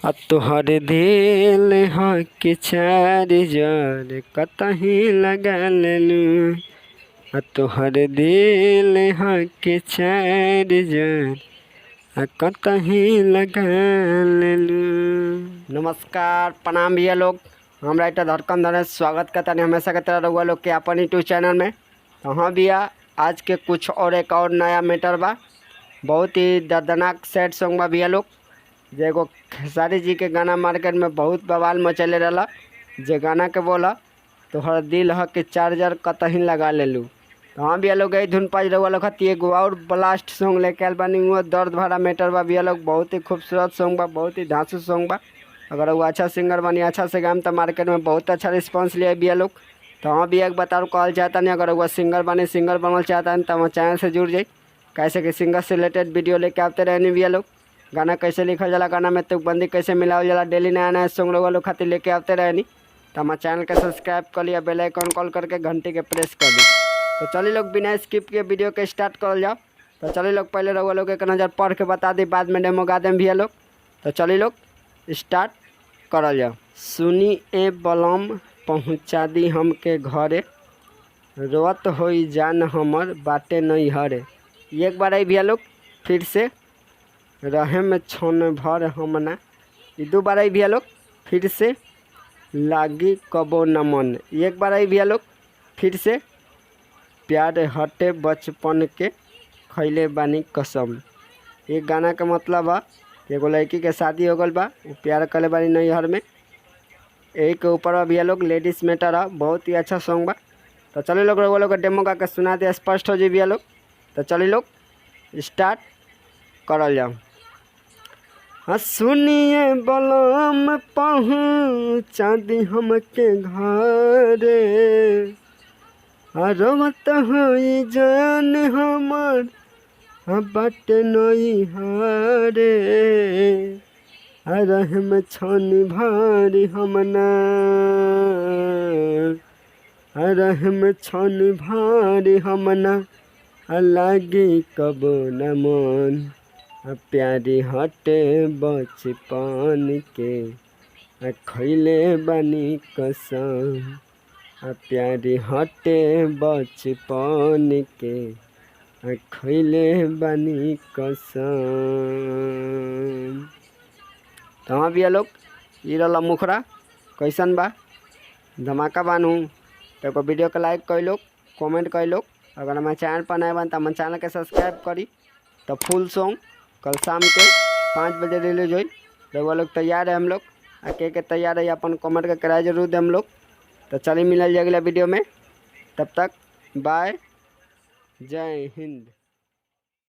तोहर दिल ह के चार जर कतही लगा लेलू। तोहर दिल ह के चार जर कतही लगा लेलू। नमस्कार प्रणाम भैया लोग, हम राइटर धड़कन धनेश स्वागत करता नहीं हमेशा की तरह रहुआ लोग के अपन यूट्यूब चैनल में। तो हाँ भैया, आज के कुछ और एक और नया मैटर बा। बहुत ही दर्दनाक सैड सॉन्ग बा भैया लोग। जेगो खेसारी जी के गाना मार्केट में बहुत बवाल मचले रहा। जे गाना के बोला तोहर दिल ह के चार्जर कतही लगा लेलू। तो हाँ भैया लोग, यही धुन पाज रहुआ लोग खाती एगो और ब्लास्ट सॉन्ग लेके आयल बानी। वो दर्द भरा मैटर बा भैया लोग। बहुत ही खूबसूरत सॉन्ग बा, बहुत ही धांसू सॉन्ग बा। अगर वो अच्छा सिंगर बनी, अच्छा से गाम तो मार्केट में बहुत अच्छा रिस्पांस लिया भैया लोग। तो हाँ भैया एक बताओ कहल चाहता नहीं, अगर वो सिंगर बने, सिंगर बनल चाहता है तो हमारे चैनल से जुड़ जाए। कैसे कि सिंगर से रिलेटेड वीडियो लेके आते रहने भैया लोग। गाना कैसे लिखल जाला, गाना में तुकबंदी कैसे मिलावल जाला, डेली नया नया सॉन्ग लोग खातिर लेके आते रहनी। तो हमारे चैनल के सब्सक्राइब कर लिया, बेल आइकन कॉल करके घंटी के प्रेस कर दी। तो चलिए लोग बिना स्किप के वीडियो के स्टार्ट कर जाओ। तो चलिए लोग पहले रहुआ लोग एक नज़र पढ़ के बता दी, बाद में डेमो गा दें भैया लोग। तो चलिए लोग स्टार्ट करल जाओ। सुनी ए बलम पहुँचा दी हमके घरे, रोत होई जान हमर बाटे नहीं हरे। एक बार आई भैया लोग फिर से, रहे में छन भर हमना। दो बार आई भैया लोग फिर से, लागी कबो न मन। एक बार आई भैया लोग फिर से, प्यार हटे बचपन के खैले बानी कसम। एक गाना का मतलब बा एगो लड़की के शादी हो गल बा, वो प्यार करे बानी नैहर में। एक के ऊपर भैया लोग लेडीज मैटर है, बहुत ही अच्छा सॉन्ग बा। तो चलिए लोग वो लोग डेमो गा के सुना दे, स्पष्ट हो जाए भैया लोग। तो चलिए लोग स्टार्ट करल जाओ। सुनिए बलम पहुँचा दी हमके घरे, रोवत होई जान हमर बाटे नहीं हरे। रहम छनी भारी हमना, रहम छनी भारी हमना, लागी कबो न मन। प्यारी हटे बचपन के खैले बानी कसम। प्यारी हटे बचपन के खैले बानी कसम। तो हाँ भैया लोग, ये रहा मुखरा कैसन बा, धमाका बानू। तो को वीडियो के लाइक कर लो, कमेंट कर लो। अगर हमारे चैनल पर नए बन तो हमारे चैनल के सब्सक्राइब करी। तो फुल सॉन्ग कल शाम के 5 बजे रिलीज हुई। तो वो लोग तैयार है, हम लोग के तैयार है, अपन कमेंट का किराया जरूर दे हम लोग। तो चलिए मिलल जाए अगला वीडियो में, तब तक बाय, जय हिंद।